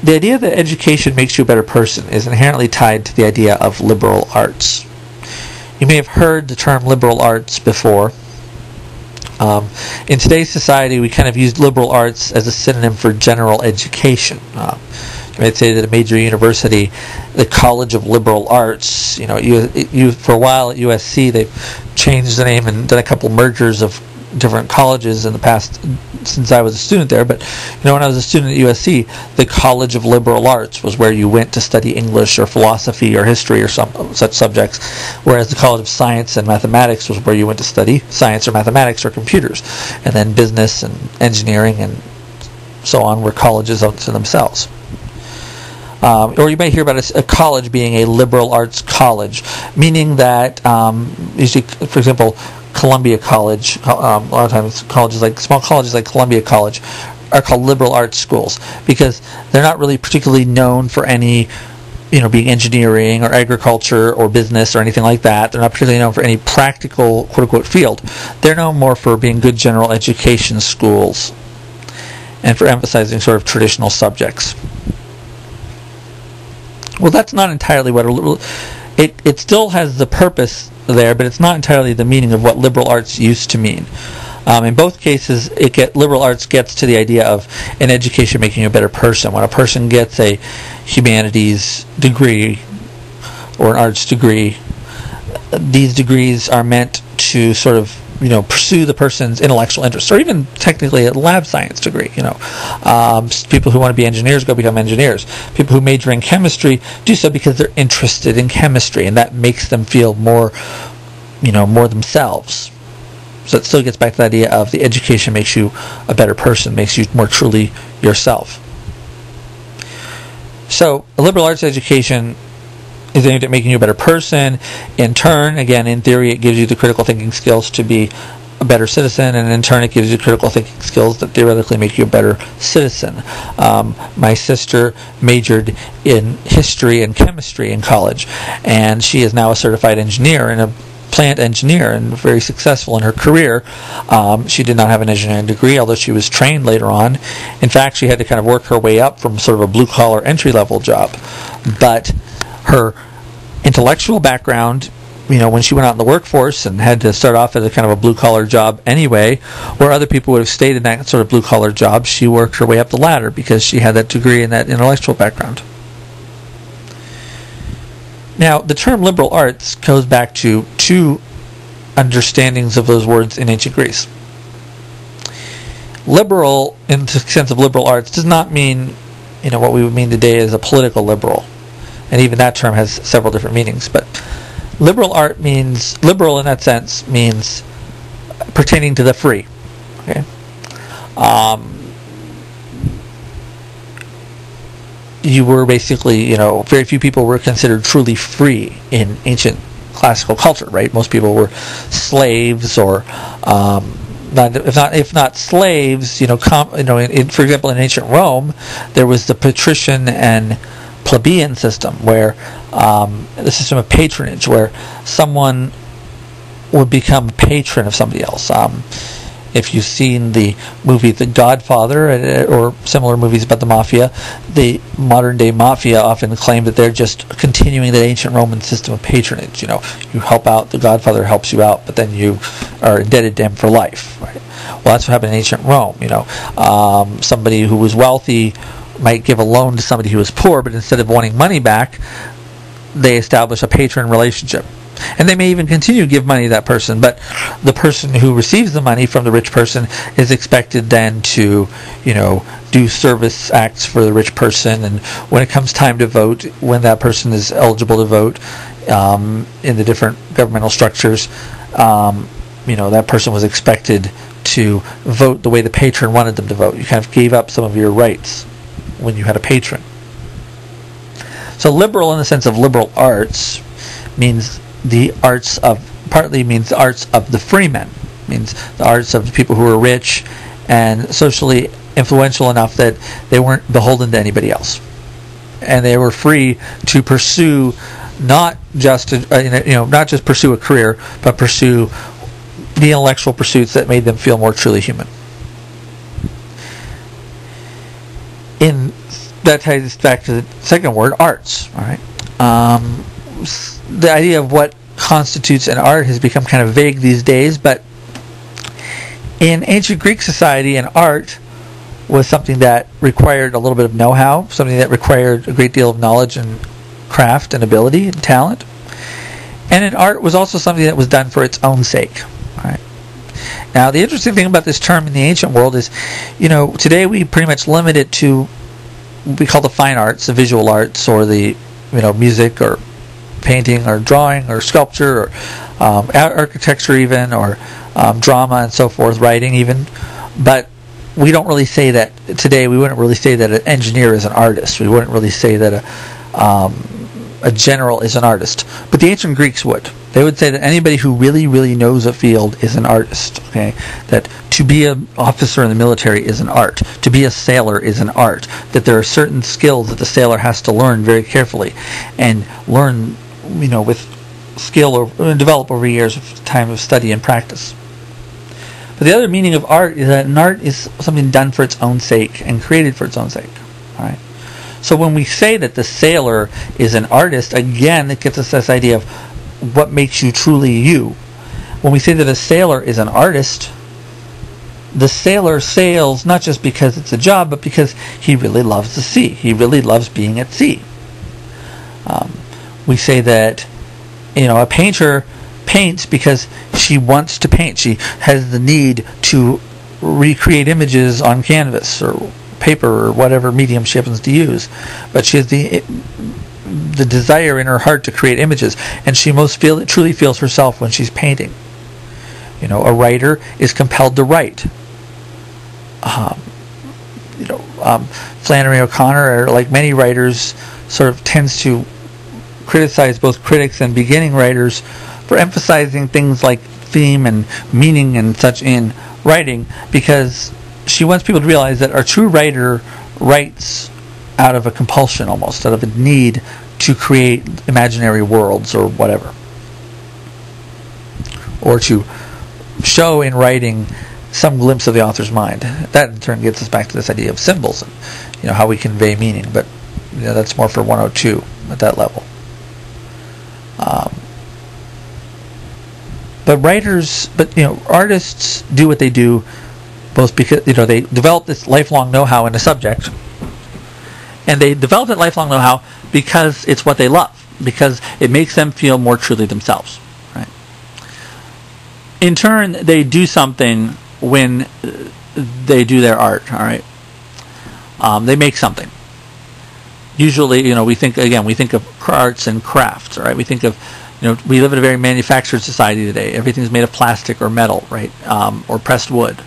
The idea that education makes you a better person is inherently tied to the idea of liberal arts. You may have heard the term liberal arts before. In today's society, we kind of use liberal arts as a synonym for general education. You might say that a major university, the College of Liberal Arts, for a while at USC, they've changed the name and done a couple mergers of different colleges in the past since I was a student there. But when I was a student at USC, the College of Liberal Arts was where you went to study English or philosophy or history or some such subjects, whereas the College of Science and Mathematics was where you went to study science or mathematics or computers, and then business and engineering and so on were colleges unto themselves. Or you may hear about a college being a liberal arts college, meaning that usually, for example, Columbia College, a lot of times small colleges like Columbia College are called liberal arts schools because they're not really particularly known for any, being engineering or agriculture or business or anything like that. They're not particularly known for any practical, quote-unquote, field. They're known more for being good general education schools and for emphasizing sort of traditional subjects. Well, that's not entirely what it still has the purpose there, but it's not entirely the meaning of what liberal arts used to mean. In both cases, liberal arts gets to the idea of an education making you a better person. When a person gets a humanities degree or an arts degree, these degrees are meant to sort of pursue the person's intellectual interests, or even technically a lab science degree. People who want to be engineers go become engineers. People who major in chemistry do so because they're interested in chemistry, and that makes them feel more themselves. So it still gets back to the idea of the education makes you a better person, makes you more truly yourself. So a liberal arts education is aimed at making you a better person. In turn, again, in theory, it gives you the critical thinking skills to be a better citizen, and in turn, it gives you critical thinking skills that theoretically make you a better citizen. My sister majored in history and chemistry in college, and she is now a certified engineer and a plant engineer and very successful in her career. She did not have an engineering degree, although she was trained later on. In fact, she had to kind of work her way up from sort of a blue-collar entry-level job. But her intellectual background, when she went out in the workforce and had to start off as a kind of a blue-collar job anyway, where other people would have stayed in that sort of blue-collar job, she worked her way up the ladder because she had that degree and that intellectual background. Now, the term liberal arts goes back to two understandings of those words in ancient Greece. Liberal, in the sense of liberal arts, does not mean, what we would mean today as a political liberal. And even that term has several different meanings. But liberal in that sense means pertaining to the free. Okay? You were basically, very few people were considered truly free in ancient classical culture, right? Most people were slaves, or if not slaves, for example, in ancient Rome, there was the patrician and plebeian system, where the system of patronage, where someone would become a patron of somebody else. If you've seen the movie The Godfather or similar movies about the mafia, the modern day mafia often claim that they're just continuing the ancient Roman system of patronage. You help out, the Godfather helps you out, but then you are indebted to him for life. Right? Well, that's what happened in ancient Rome. Somebody who was wealthy might give a loan to somebody who was poor, but instead of wanting money back, they establish a patron relationship. And they may even continue to give money to that person, but the person who receives the money from the rich person is expected then to, do service acts for the rich person. And when it comes time to vote, when that person is eligible to vote in the different governmental structures, that person was expected to vote the way the patron wanted them to vote. You kind of gave up some of your rights when you had a patron. So liberal, in the sense of liberal arts, means the arts means the arts of the freemen, means the arts of the people who were rich and socially influential enough that they weren't beholden to anybody else, and they were free to pursue not just pursue a career, but pursue the intellectual pursuits that made them feel more truly human. In that ties back to the second word, arts. All right. The idea of what constitutes an art has become kind of vague these days, but in ancient Greek society, an art was something that required a little bit of know-how, something that required a great deal of knowledge and craft and ability and talent. And an art was also something that was done for its own sake. All right. Now, the interesting thing about this term in the ancient world is, today we pretty much limit it to what we call the fine arts, the visual arts, or the, music or painting or drawing or sculpture or architecture even, or drama and so forth, writing even. But we don't really say that today. We wouldn't really say that an engineer is an artist. We wouldn't really say that a general is an artist. But the ancient Greeks would. They would say that anybody who really, really knows a field is an artist. Okay, that to be an officer in the military is an art. To be a sailor is an art. That there are certain skills that the sailor has to learn very carefully, and learn, with skill and develop over years of time of study and practice. But the other meaning of art is that an art is something done for its own sake and created for its own sake. All right. So when we say that the sailor is an artist, again, it gives us this idea of what makes you truly you. When we say that a sailor is an artist, the sailor sails not just because it's a job, but because he really loves the sea. He really loves being at sea. We say that, a painter paints because she wants to paint. She has the need to recreate images on canvas or paper or whatever medium she happens to use, but she has the desire in her heart to create images, and she truly feels herself when she's painting. A writer is compelled to write. Flannery O'Connor, like many writers, sort of tends to criticize both critics and beginning writers for emphasizing things like theme and meaning and such in writing, because she wants people to realize that a true writer writes out of a compulsion, almost out of a need to create imaginary worlds or whatever, or to show in writing some glimpse of the author's mind. That in turn gets us back to this idea of symbols and how we convey meaning, but that's more for 102 at that level. But artists do what they do both because they develop this lifelong know-how in a subject, and they develop that lifelong know-how because it's what they love, because it makes them feel more truly themselves. Right? In turn, they do something when they do their art. All right, they make something. Usually, we think of arts and crafts. All right, we think of we live in a very manufactured society today. Everything's made of plastic or metal, right, or pressed wood.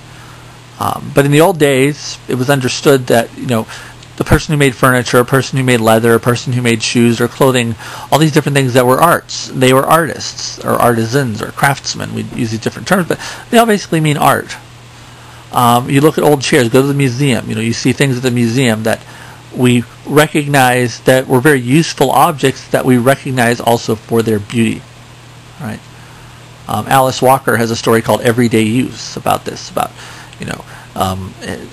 But in the old days, it was understood that the person who made furniture, a person who made leather, a person who made shoes or clothing, all these different things that were arts, they were artists or artisans or craftsmen. We use these different terms, but they all basically mean art. You look at old chairs, go to the museum. You see things at the museum that we recognize that were very useful objects that we recognize also for their beauty. Right? Alice Walker has a story called Everyday Use about this, about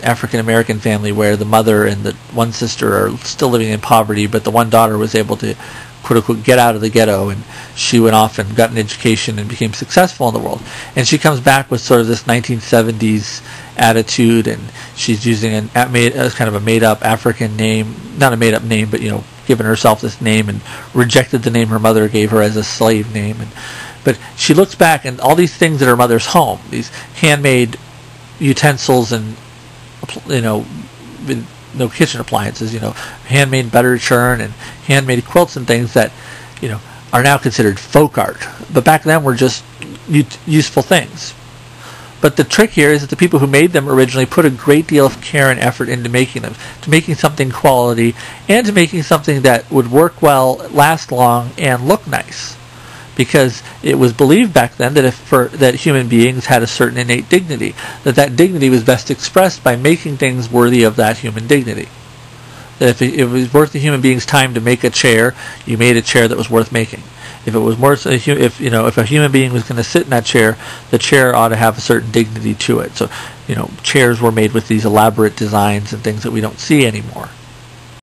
African American family where the mother and the one sister are still living in poverty, but the one daughter was able to quote unquote get out of the ghetto, and she went off and got an education and became successful in the world. And she comes back with sort of this 1970s attitude, and she's using kind of a made-up African name, not a made-up name, but given herself this name, and rejected the name her mother gave her as a slave name. But she looks back, and all these things at her mother's home, these handmade utensils and with no kitchen appliances, handmade butter churn and handmade quilts and things that are now considered folk art, but back then were just useful things. But the trick here is that the people who made them originally put a great deal of care and effort into making them, to making something quality, and to making something that would work well, last long, and look nice. Because it was believed back then that human beings had a certain innate dignity, that dignity was best expressed by making things worthy of that human dignity. That if it was worth the human being's time to make a chair, you made a chair that was worth making. If it was worth, if a human being was going to sit in that chair, the chair ought to have a certain dignity to it. So, chairs were made with these elaborate designs and things that we don't see anymore.